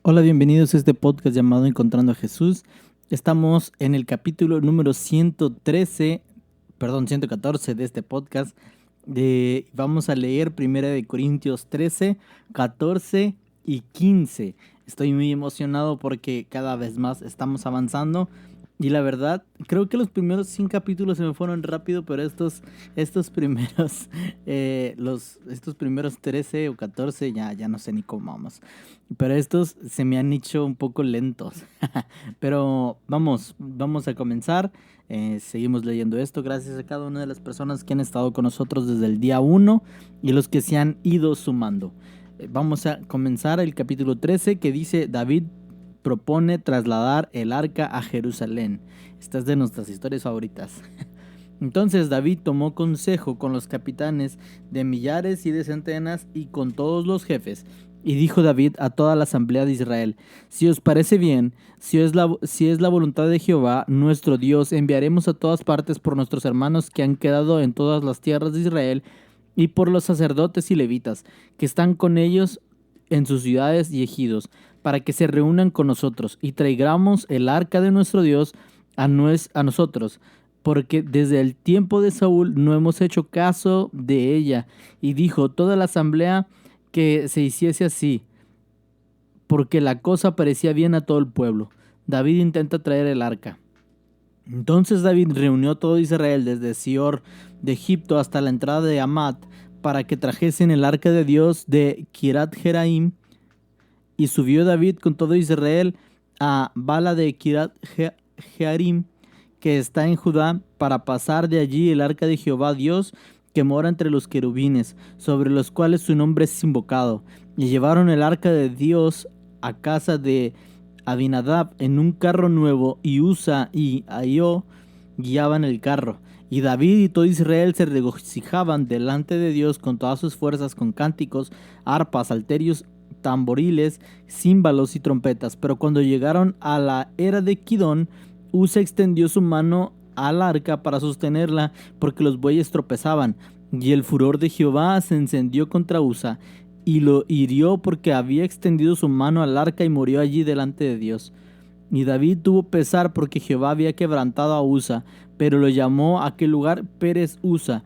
Hola, bienvenidos a este podcast llamado Encontrando a Jesús. Estamos en el capítulo número 114 de este podcast. Vamos a leer 1 Corintios 13, 14 y 15. Estoy muy emocionado porque cada vez más estamos avanzando. Y la verdad, creo que los primeros 100 capítulos se me fueron rápido, pero estos primeros, estos primeros 13 o 14, ya no sé ni cómo vamos. Pero estos se me han hecho un poco lentos. Pero vamos a comenzar. Seguimos leyendo esto. Gracias a cada una de las personas que han estado con nosotros desde el día 1 y los que se han ido sumando. Vamos a comenzar el capítulo 13 que dice: David propone trasladar el arca a Jerusalén. Esta es de nuestras historias favoritas. Entonces David tomó consejo con los capitanes de millares y de centenas y con todos los jefes. Y dijo David a toda la asamblea de Israel: si os parece bien, si es la voluntad de Jehová, nuestro Dios, enviaremos a todas partes por nuestros hermanos que han quedado en todas las tierras de Israel, y por los sacerdotes y levitas, que están con ellos en sus ciudades y ejidos, para que se reúnan con nosotros, y traigamos el arca de nuestro Dios a nosotros, porque desde el tiempo de Saúl no hemos hecho caso de ella. Y dijo toda la asamblea que se hiciese así, porque la cosa parecía bien a todo el pueblo. David intenta traer el arca. Entonces David reunió a todo Israel desde Sior de Egipto hasta la entrada de Hamat, para que trajesen el arca de Dios de Kirat Jeraim. Y subió David con todo Israel a Bala de Kirat Jearim, que está en Judá, para pasar de allí el arca de Jehová Dios, que mora entre los querubines, sobre los cuales su nombre es invocado. Y llevaron el arca de Dios a casa de Abinadab en un carro nuevo, y Usa y Ahio guiaban el carro. Y David y todo Israel se regocijaban delante de Dios con todas sus fuerzas, con cánticos, arpas, salterios, tamboriles, címbalos y trompetas. Pero cuando llegaron a la era de Kidón, Usa extendió su mano al arca para sostenerla, porque los bueyes tropezaban. Y el furor de Jehová se encendió contra Usa, y lo hirió porque había extendido su mano al arca, y murió allí delante de Dios. Y David tuvo pesar porque Jehová había quebrantado a Usa, pero lo llamó a aquel lugar Pérez Usa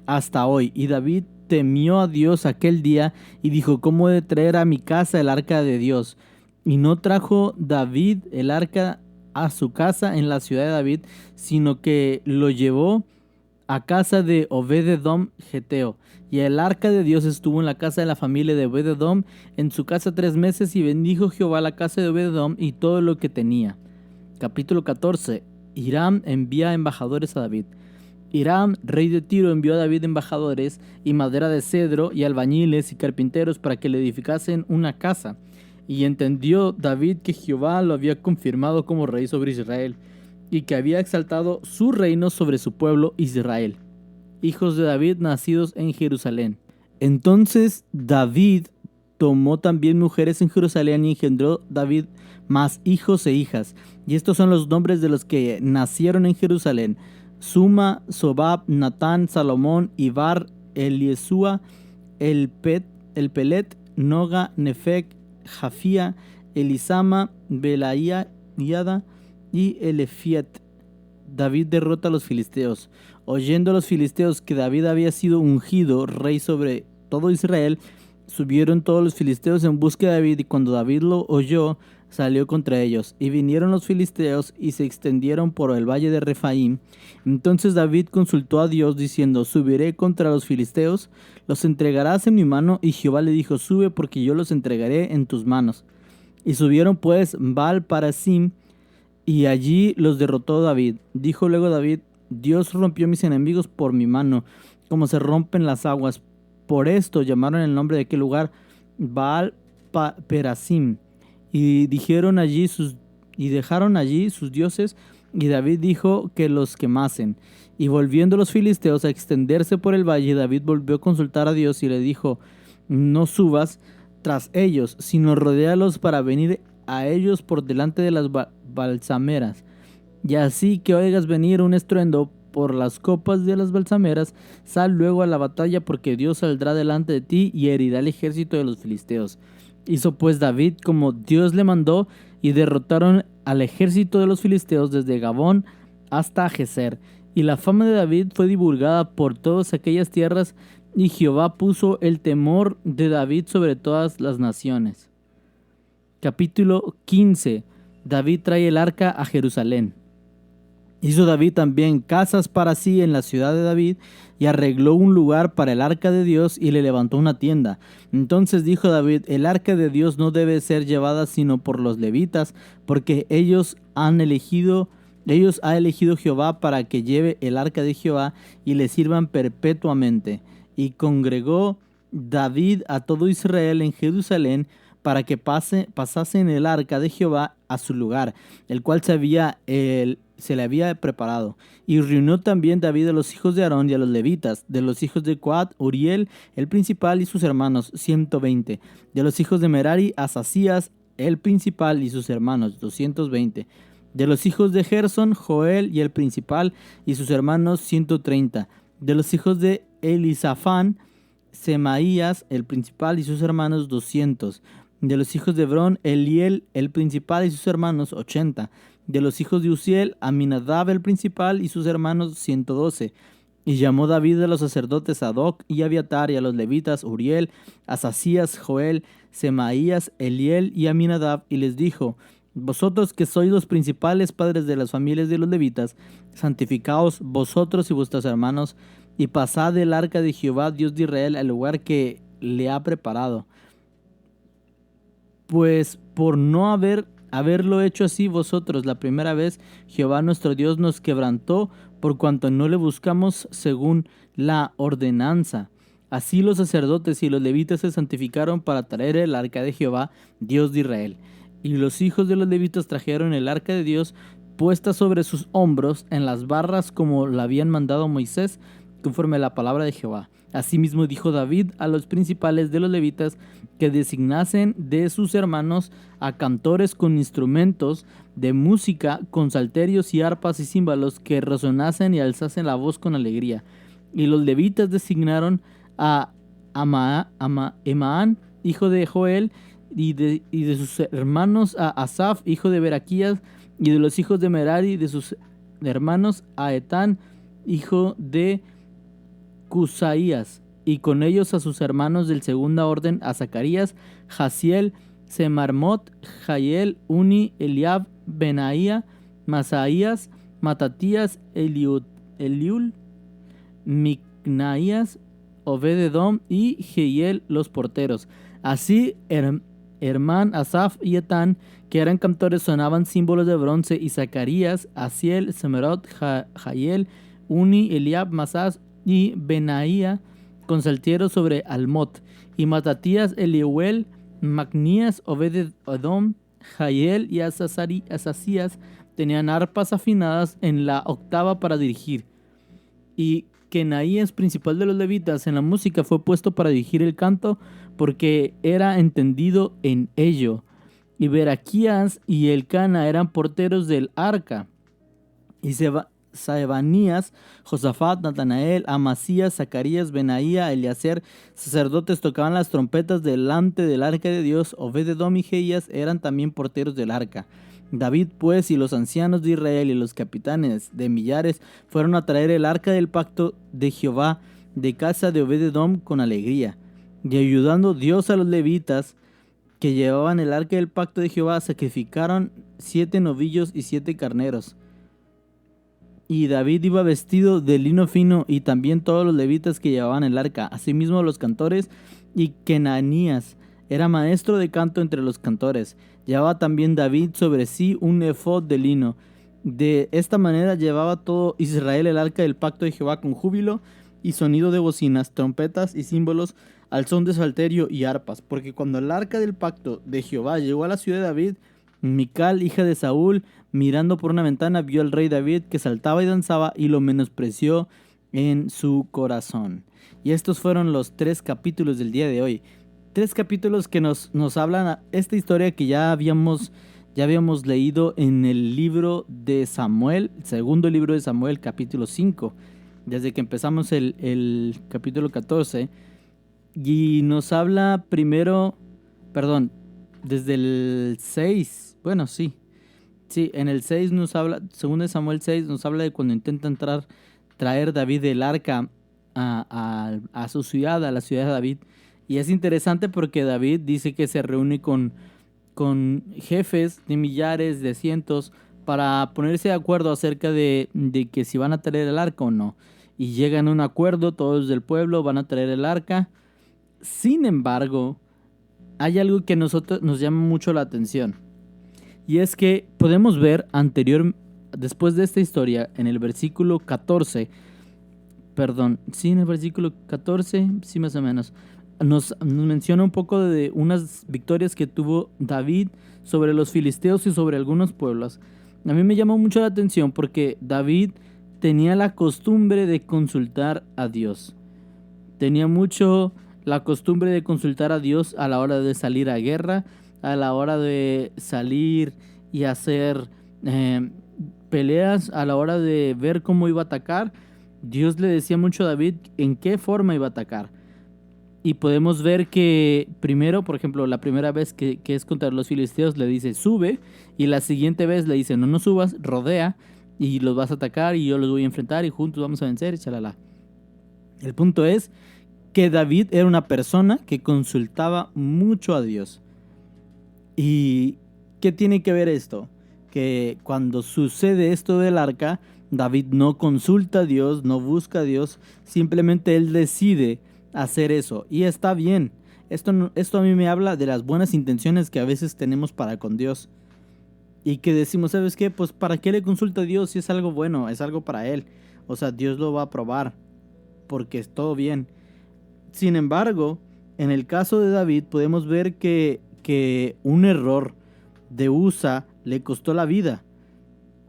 hasta hoy. Y David temió a Dios aquel día y dijo: ¿cómo he de traer a mi casa el arca de Dios? Y no trajo David el arca a su casa en la ciudad de David, sino que lo llevó a casa de Obed-edom Geteo. Y el arca de Dios estuvo en la casa de la familia de Obed-edom, en su casa 3 meses, y bendijo Jehová la casa de Obed-edom y todo lo que tenía. Capítulo 14. Hiram envía embajadores a David. Hiram, rey de Tiro, envió a David embajadores y madera de cedro y albañiles y carpinteros para que le edificasen una casa. Y entendió David que Jehová lo había confirmado como rey sobre Israel, y que había exaltado su reino sobre su pueblo Israel, hijos de David nacidos en Jerusalén. Entonces David tomó también mujeres en Jerusalén, y engendró David más hijos e hijas. Y estos son los nombres de los que nacieron en Jerusalén: Suma, Sobab, Natán, Salomón, Ibar, Eliesúa, Pelet, Noga, Nefec, Jafía, Elisama, Belaía, Yada y Elefiat. David derrota a los filisteos. Oyendo los filisteos que David había sido ungido rey sobre todo Israel, subieron todos los filisteos en busca de David, y cuando David lo oyó, salió contra ellos. Y vinieron los filisteos y se extendieron por el valle de Refaim. Entonces David consultó a Dios diciendo: ¿subiré contra los filisteos? ¿Los entregarás en mi mano? Y Jehová le dijo: sube, porque yo los entregaré en tus manos. Y subieron pues Baal-Parasim, y allí los derrotó David. Dijo luego David: Dios rompió mis enemigos por mi mano, como se rompen las aguas. Por esto llamaron el nombre de aquel lugar Baal-Perasim. Y dejaron allí sus dioses, y David dijo que los quemasen. Y volviendo los filisteos a extenderse por el valle, David volvió a consultar a Dios y le dijo: no subas tras ellos, sino rodéalos para venir a ellos por delante de las balsameras. Y así que oigas venir un estruendo por las copas de las balsameras, sal luego a la batalla, porque Dios saldrá delante de ti y herirá el ejército de los filisteos. Hizo pues David como Dios le mandó, y derrotaron al ejército de los filisteos desde Gabón hasta Gezer. Y la fama de David fue divulgada por todas aquellas tierras, y Jehová puso el temor de David sobre todas las naciones. Capítulo 15. David trae el arca a Jerusalén. Hizo David también casas para sí en la ciudad de David, y arregló un lugar para el arca de Dios, y le levantó una tienda. Entonces dijo David: el arca de Dios no debe ser llevada sino por los levitas, porque ellos ha elegido Jehová para que lleve el arca de Jehová y le sirvan perpetuamente. Y congregó David a todo Israel en Jerusalén para que pasasen el arca de Jehová a su lugar, el cual se le había preparado. Y reunió también David a los hijos de Aarón y a los levitas, de los hijos de Coat, Uriel, el principal y sus hermanos, 120. De los hijos de Merari, Asasías, el principal y sus hermanos, 220. De los hijos de Gersón, Joel y el principal y sus hermanos, 130. De los hijos de Elisafán, Semaías, el principal y sus hermanos, 200. De los hijos de Hebrón, Eliel, el principal y sus hermanos, 80. De los hijos de Uziel, Aminadab, el principal y sus hermanos, 112. Y llamó David a los sacerdotes Sadoc y Abiatar, y a los levitas Uriel, Asasías, Joel, Semaías, Eliel y Aminadab, y les dijo: vosotros que sois los principales padres de las familias de los levitas, santificaos vosotros y vuestros hermanos, y pasad el arca de Jehová, Dios de Israel, al lugar que le ha preparado. Pues por no haberlo hecho así vosotros la primera vez, Jehová nuestro Dios nos quebrantó, por cuanto no le buscamos según la ordenanza. Así los sacerdotes y los levitas se santificaron para traer el arca de Jehová, Dios de Israel. Y los hijos de los levitas trajeron el arca de Dios puesta sobre sus hombros en las barras, como la habían mandado Moisés, conforme a la palabra de Jehová. Asimismo dijo David a los principales de los levitas que designasen de sus hermanos a cantores con instrumentos de música, con salterios y arpas y címbalos, que resonasen y alzasen la voz con alegría. Y los levitas designaron a Emaán, hijo de Joel, y de sus hermanos a Asaf, hijo de Beraquías, y de los hijos de Merari, de sus hermanos a Etán, hijo de Cusaías, y con ellos a sus hermanos del segunda orden, a Zacarías, Jaziel, Semarmot, Jael, Uni, Eliab, Benaía, Masaías, Matatías, Eliul, Micnaías, Obed-edom y Jehiel, los porteros. Así Hermán, Asaf y Etán, que eran cantores, sonaban símbolos de bronce, y Zacarías, Asiel, Semerot, Jael, Uni, Eliab, Masás y Benaía con saltieros sobre Almot, y Matatías, Eliuel, Macnías, Obed-edom, Jael y Asasías tenían arpas afinadas en la octava para dirigir. Y Kenaías, principal de los levitas en la música, fue puesto para dirigir el canto, porque era entendido en ello. Y Beraquías y Elcana eran porteros del arca. Y Sebanías, Josafat, Natanael, Amasías, Zacarías, Benaía, Eliaser, sacerdotes, tocaban las trompetas delante del arca de Dios. Obed-edom y Jeías eran también porteros del arca. David pues y los ancianos de Israel y los capitanes de millares fueron a traer el arca del pacto de Jehová de casa de Obed-edom con alegría. Y ayudando Dios a los levitas que llevaban el arca del pacto de Jehová, sacrificaron 7 novillos y 7 carneros. Y David iba vestido de lino fino, y también todos los levitas que llevaban el arca, asimismo los cantores. Y Kenanías era maestro de canto entre los cantores. Llevaba también David sobre sí un efod de lino. De esta manera llevaba todo Israel el arca del pacto de Jehová con júbilo y sonido de bocinas, trompetas y símbolos, al son de salterio y arpas. Porque cuando el arca del pacto de Jehová llegó a la ciudad de David, Mical, hija de Saúl, mirando por una ventana, vio al rey David que saltaba y danzaba, y lo menospreció en su corazón. Y estos fueron los 3 capítulos del día de hoy. 3 capítulos que nos hablan esta historia que ya habíamos leído en el libro de Samuel, el segundo libro de Samuel, capítulo 5, desde que empezamos el capítulo 14. Y nos habla primero Perdón, desde el 6, bueno, sí. Sí, en el 6 nos habla, según de Samuel 6, nos habla de cuando intenta traer David el arca a su ciudad, a la ciudad de David. Y es interesante porque David dice que se reúne con jefes de millares, de cientos, para ponerse de acuerdo acerca de que si van a traer el arca o no. Y llegan a un acuerdo, todos del pueblo van a traer el arca. Sin embargo, hay algo que a nosotros nos llama mucho la atención. Y es que podemos ver después de esta historia, en el versículo 14, perdón, sí, en el versículo 14, sí más o menos, nos menciona un poco de unas victorias que tuvo David sobre los filisteos y sobre algunos pueblos. A mí me llamó mucho la atención porque David tenía la costumbre de consultar a Dios. Tenía mucho la costumbre de consultar a Dios a la hora de salir a guerra, a la hora de salir y hacer peleas, a la hora de ver cómo iba a atacar. Dios le decía mucho a David en qué forma iba a atacar. Y podemos ver que primero, por ejemplo, la primera vez que es contra los filisteos le dice sube, y la siguiente vez le dice no subas, rodea y los vas a atacar y yo los voy a enfrentar y juntos vamos a vencer y chalala. El punto es que David era una persona que consultaba mucho a Dios. ¿Y qué tiene que ver esto? Que cuando sucede esto del arca, David no consulta a Dios, no busca a Dios, simplemente él decide hacer eso. Y está bien. Esto a mí me habla de las buenas intenciones que a veces tenemos para con Dios. Y que decimos, ¿sabes qué? Pues ¿para qué le consulta a Dios si es algo bueno, es algo para él? O sea, Dios lo va a aprobar porque es todo bien. Sin embargo, en el caso de David podemos ver que un error de Usa le costó la vida.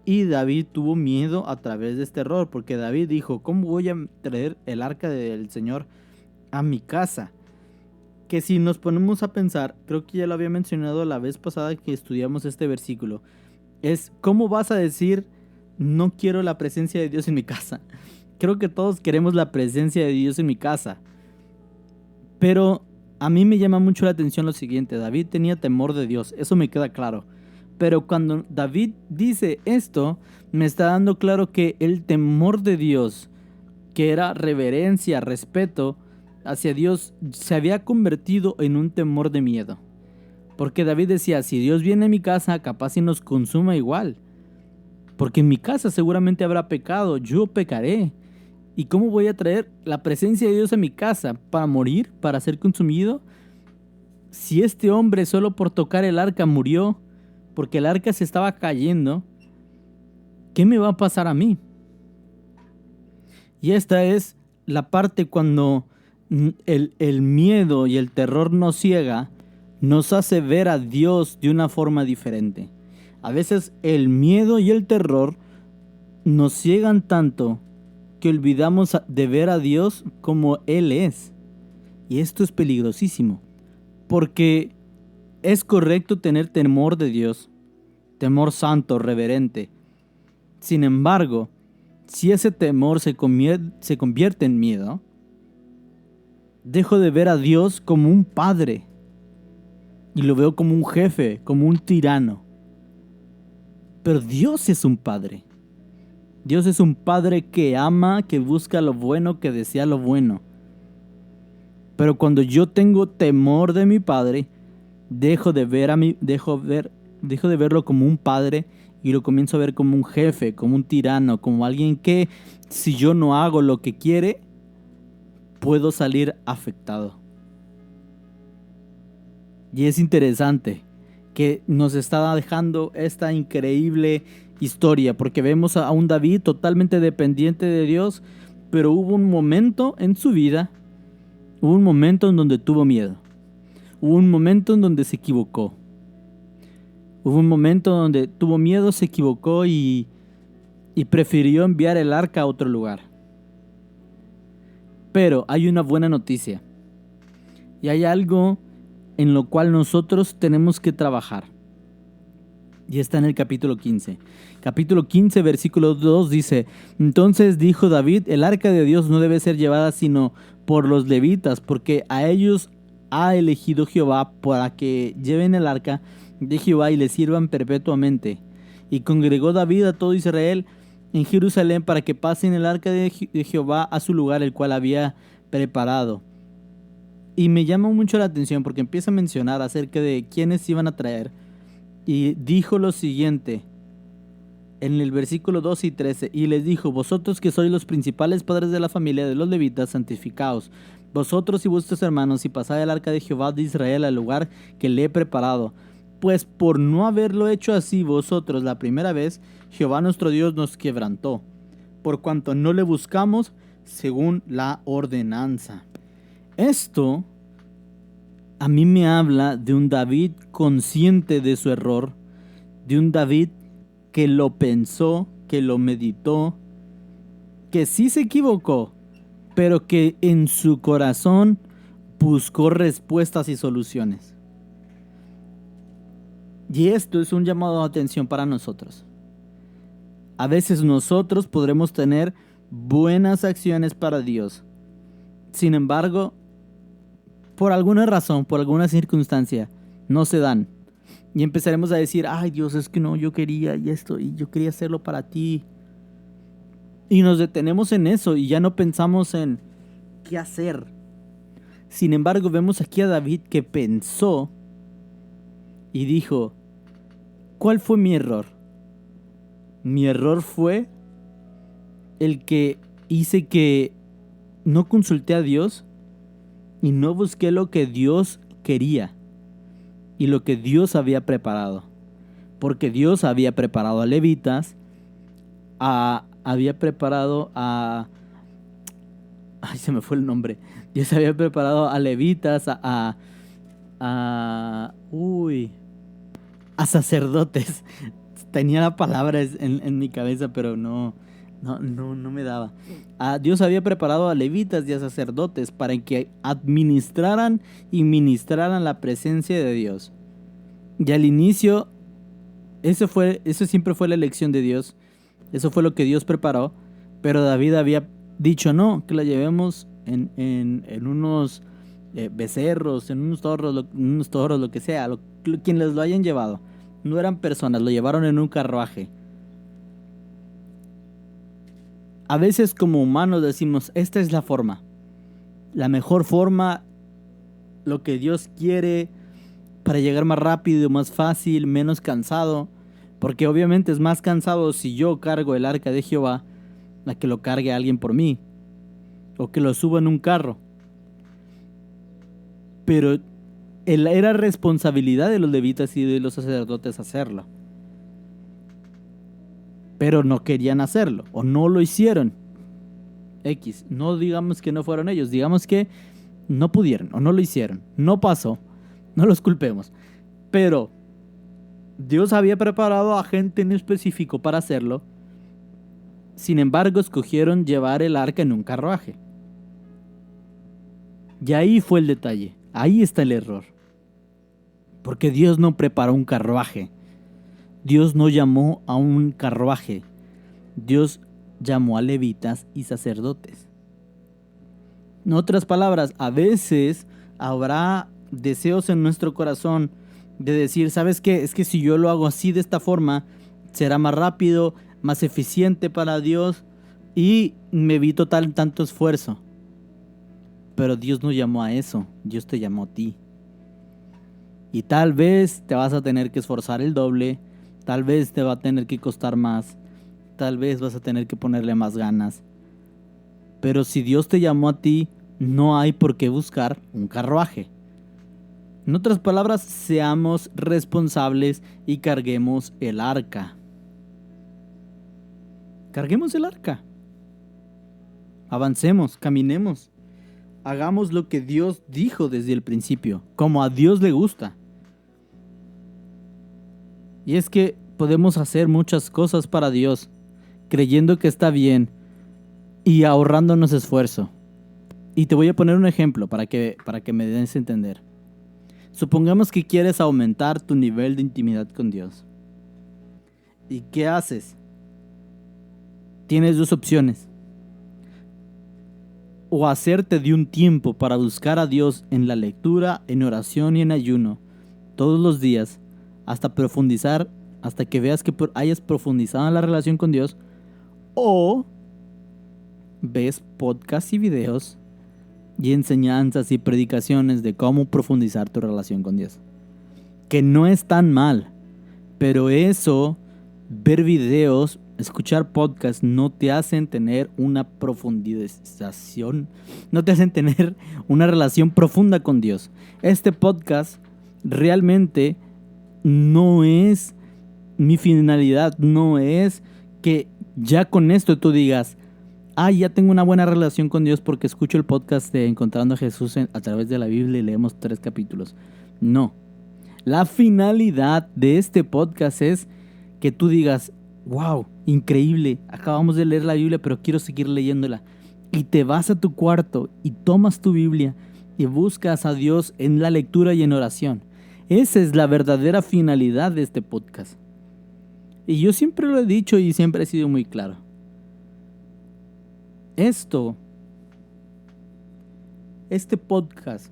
Y David tuvo miedo a través de este error, porque David dijo, ¿cómo voy a traer el arca del Señor a mi casa? Que si nos ponemos a pensar, creo que ya lo había mencionado la vez pasada que estudiamos este versículo, es ¿cómo vas a decir no quiero la presencia de Dios en mi casa? Creo que todos queremos la presencia de Dios en mi casa. Pero a mí me llama mucho la atención lo siguiente. David tenía temor de Dios, eso me queda claro. Pero cuando David dice esto, me está dando claro que el temor de Dios, que era reverencia, respeto hacia Dios, se había convertido en un temor de miedo. Porque David decía, si Dios viene a mi casa, capaz y nos consuma igual. Porque en mi casa seguramente habrá pecado, yo pecaré. ¿Y cómo voy a traer la presencia de Dios a mi casa? ¿Para morir? ¿Para ser consumido? Si este hombre solo por tocar el arca murió, porque el arca se estaba cayendo, ¿qué me va a pasar a mí? Y esta es la parte cuando el miedo y el terror nos ciega, nos hace ver a Dios de una forma diferente. A veces el miedo y el terror nos ciegan tanto que olvidamos de ver a Dios como Él es. Y esto es peligrosísimo, porque es correcto tener temor de Dios, temor santo, reverente. Sin embargo, si ese temor se convierte en miedo, dejo de ver a Dios como un padre y lo veo como un jefe, como un tirano. Pero Dios es un padre. Dios es un padre que ama, que busca lo bueno, que desea lo bueno. Pero cuando yo tengo temor de mi padre, dejo de verlo como un padre y lo comienzo a ver como un jefe, como un tirano, como alguien que si yo no hago lo que quiere, puedo salir afectado. Y es interesante que nos está dejando esta increíble historia, porque vemos a un David totalmente dependiente de Dios, pero hubo un momento en su vida, hubo un momento en donde tuvo miedo, hubo un momento en donde se equivocó, hubo un momento donde tuvo miedo, se equivocó y prefirió enviar el arca a otro lugar. Pero hay una buena noticia, y hay algo en lo cual nosotros tenemos que trabajar. Y está en el capítulo 15. Capítulo 15, versículo 2 dice: Entonces dijo David, el arca de Dios no debe ser llevada sino por los levitas, porque a ellos ha elegido Jehová para que lleven el arca de Jehová y le sirvan perpetuamente. Y congregó David a todo Israel en Jerusalén para que pasen el arca de Jehová a su lugar, el cual había preparado. Y me llama mucho la atención porque empieza a mencionar acerca de quiénes iban a traer. Y dijo lo siguiente en el versículo 12 y 13: y les dijo: vosotros que sois los principales padres de la familia de los levitas, santificaos, vosotros y vuestros hermanos, y pasad el arca de Jehová de Israel al lugar que le he preparado. Pues por no haberlo hecho así vosotros la primera vez, Jehová nuestro Dios nos quebrantó, por cuanto no le buscamos según la ordenanza. Esto a mí me habla de un David consciente de su error, de un David que lo pensó, que lo meditó, que sí se equivocó, pero que en su corazón buscó respuestas y soluciones. Y esto es un llamado de atención para nosotros. A veces nosotros podremos tener buenas acciones para Dios. Sin embargo, por alguna razón, por alguna circunstancia, no se dan. Y empezaremos a decir: ay Dios, es que no, yo quería y esto, y yo quería hacerlo para ti. Y nos detenemos en eso y ya no pensamos en qué hacer. Sin embargo, vemos aquí a David que pensó y dijo: ¿cuál fue mi error? Mi error fue el que hice que no consulté a Dios y no busqué lo que Dios quería y lo que Dios había preparado. Porque Dios había preparado a levitas, había preparado a... Ay, se me fue el nombre. Dios había preparado a levitas, a sacerdotes. Tenía la palabra en mi cabeza, pero no me daba. Dios había preparado a levitas y a sacerdotes para que administraran y ministraran la presencia de Dios. Y al inicio, eso siempre fue la elección de Dios. Eso fue lo que Dios preparó. Pero David había dicho: no, que la llevemos en unos becerros, en unos toros, lo que sea, quienes lo hayan llevado. No eran personas, lo llevaron en un carruaje. A veces como humanos decimos: esta es la forma, la mejor forma, lo que Dios quiere para llegar más rápido, más fácil, menos cansado. Porque obviamente es más cansado si yo cargo el arca de Jehová a que lo cargue alguien por mí, o que lo suba en un carro. Pero era responsabilidad de los levitas y de los sacerdotes hacerlo. Pero no querían hacerlo, o no lo hicieron. No digamos que no fueron ellos, digamos que no pudieron o no lo hicieron. No pasó, no los culpemos. Pero Dios había preparado a gente en específico para hacerlo. Sin embargo, escogieron llevar el arca en un carruaje. Y ahí fue el detalle, ahí está el error. Porque Dios no preparó un carruaje. Dios no llamó a un carruaje. Dios llamó a levitas y sacerdotes. En otras palabras, a veces habrá deseos en nuestro corazón de decir: ¿sabes qué? Es que si yo lo hago así, de esta forma, será más rápido, más eficiente para Dios y me evito tanto esfuerzo. Pero Dios no llamó a eso, Dios te llamó a ti. Y tal vez te vas a tener que esforzar el doble, tal vez te va a tener que costar más, tal vez vas a tener que ponerle más ganas. Pero si Dios te llamó a ti, no hay por qué buscar un carruaje. En otras palabras, seamos responsables y carguemos el arca. Carguemos el arca. Avancemos, caminemos. Hagamos lo que Dios dijo desde el principio, como a Dios le gusta. Y es que podemos hacer muchas cosas para Dios, creyendo que está bien y ahorrándonos esfuerzo. Y te voy a poner un ejemplo para que me des a entender. Supongamos que quieres aumentar tu nivel de intimidad con Dios. ¿Y qué haces? Tienes dos opciones. o hacerte de un tiempo para buscar a Dios en la lectura, en oración y en ayuno todos los días hasta profundizar, hasta que veas que hayas profundizado en la relación con Dios, o ves podcasts y videos y enseñanzas y predicaciones de cómo profundizar tu relación con Dios. Que no es tan mal, pero eso, ver videos, escuchar podcasts, no te hacen tener una profundización, no te hacen tener una relación profunda con Dios. Este podcast realmente no es mi finalidad, no es que ya con esto tú digas, ya tengo una buena relación con Dios porque escucho el podcast de Encontrando a Jesús a través de la Biblia y leemos 3 capítulos. No. La finalidad de este podcast es que tú digas, wow, increíble, acabamos de leer la Biblia, pero quiero seguir leyéndola. Y te vas a tu cuarto y tomas tu Biblia y buscas a Dios en la lectura y en oración. Esa es la verdadera finalidad de este podcast. Y yo siempre lo he dicho y siempre he sido muy claro. Este podcast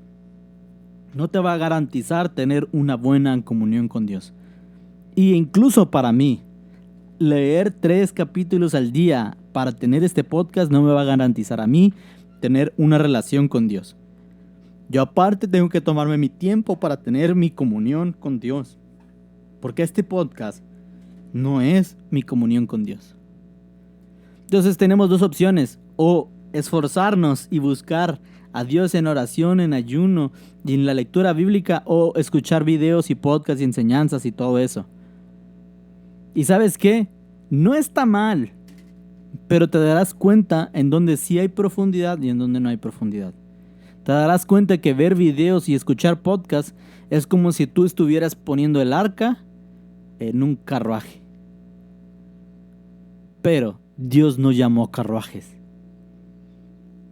no te va a garantizar tener una buena comunión con Dios. Y incluso para mí, leer 3 capítulos al día para tener este podcast no me va a garantizar a mí tener una relación con Dios. Yo aparte tengo que tomarme mi tiempo para tener mi comunión con Dios. Porque este podcast no es mi comunión con Dios. Entonces tenemos 2 opciones: o esforzarnos y buscar a Dios en oración, en ayuno y en la lectura bíblica, o escuchar videos y podcasts y enseñanzas y todo eso. ¿Y sabes qué? No está mal, pero te darás cuenta en donde sí hay profundidad y en donde no hay profundidad. Te darás cuenta que ver videos y escuchar podcasts es como si tú estuvieras poniendo el arca en un carruaje. Pero Dios no llamó carruajes.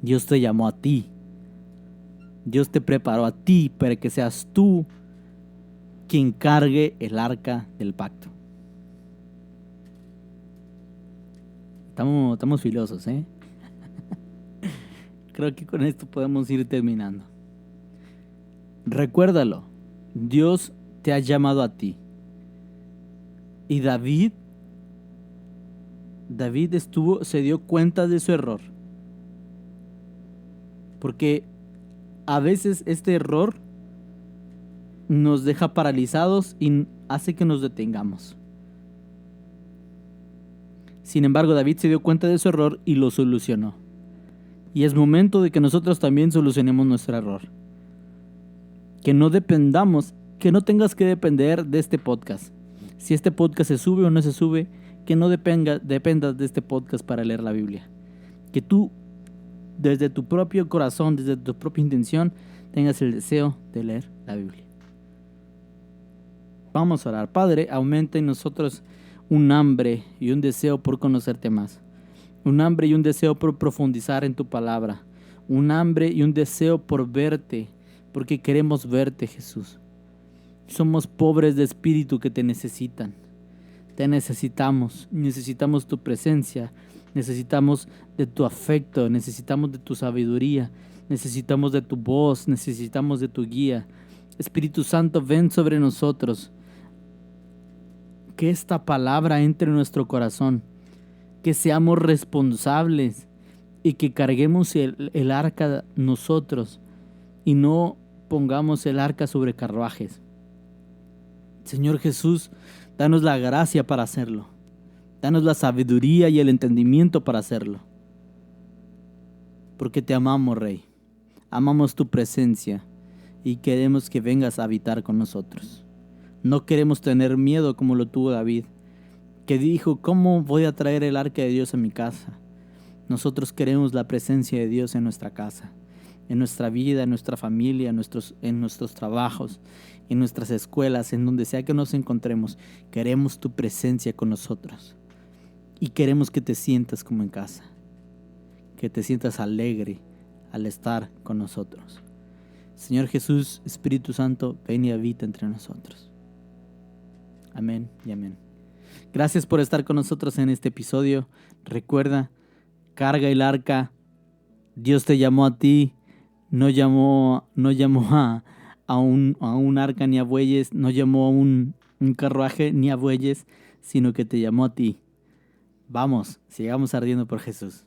Dios te llamó a ti. Dios te preparó a ti para que seas tú quien cargue el arca del pacto. Estamos filosos, ¿eh? Creo que con esto podemos ir terminando. Recuérdalo, Dios te ha llamado a ti. Y David se dio cuenta de su error. Porque a veces este error nos deja paralizados y hace que nos detengamos. Sin embargo, David se dio cuenta de su error y lo solucionó. Y es momento de que nosotros también solucionemos nuestro error. Que no dependamos, que no tengas que depender de este podcast. Si este podcast se sube o no se sube, que no dependas de este podcast para leer la Biblia. Que tú, desde tu propio corazón, desde tu propia intención, tengas el deseo de leer la Biblia. Vamos a orar. Padre, aumenta en nosotros un hambre y un deseo por conocerte más. Un hambre y un deseo por profundizar en tu palabra. Un hambre y un deseo por verte, porque queremos verte, Jesús. Somos pobres de espíritu que te necesitan. Te necesitamos tu presencia, necesitamos de tu afecto, necesitamos de tu sabiduría, necesitamos de tu voz, necesitamos de tu guía. Espíritu Santo, ven sobre nosotros. Que esta palabra entre en nuestro corazón, que seamos responsables y que carguemos el arca nosotros y no pongamos el arca sobre carruajes. Señor Jesús, danos la gracia para hacerlo. Danos la sabiduría y el entendimiento para hacerlo. Porque te amamos, Rey. Amamos tu presencia y queremos que vengas a habitar con nosotros. No queremos tener miedo como lo tuvo David, que dijo, ¿cómo voy a traer el arca de Dios a mi casa? Nosotros queremos la presencia de Dios en nuestra casa, en nuestra vida, en nuestra familia, en nuestros trabajos, en nuestras escuelas, en donde sea que nos encontremos. Queremos tu presencia con nosotros y queremos que te sientas como en casa, que te sientas alegre al estar con nosotros. Señor Jesús, Espíritu Santo, ven y habita entre nosotros. Amén y amén. Gracias por estar con nosotros en este episodio. Recuerda, carga el arca Dios te llamó a ti, no llamó a un arca ni a bueyes, no llamó a un carruaje ni a bueyes, sino que te llamó a ti. Vamos, sigamos ardiendo por Jesús.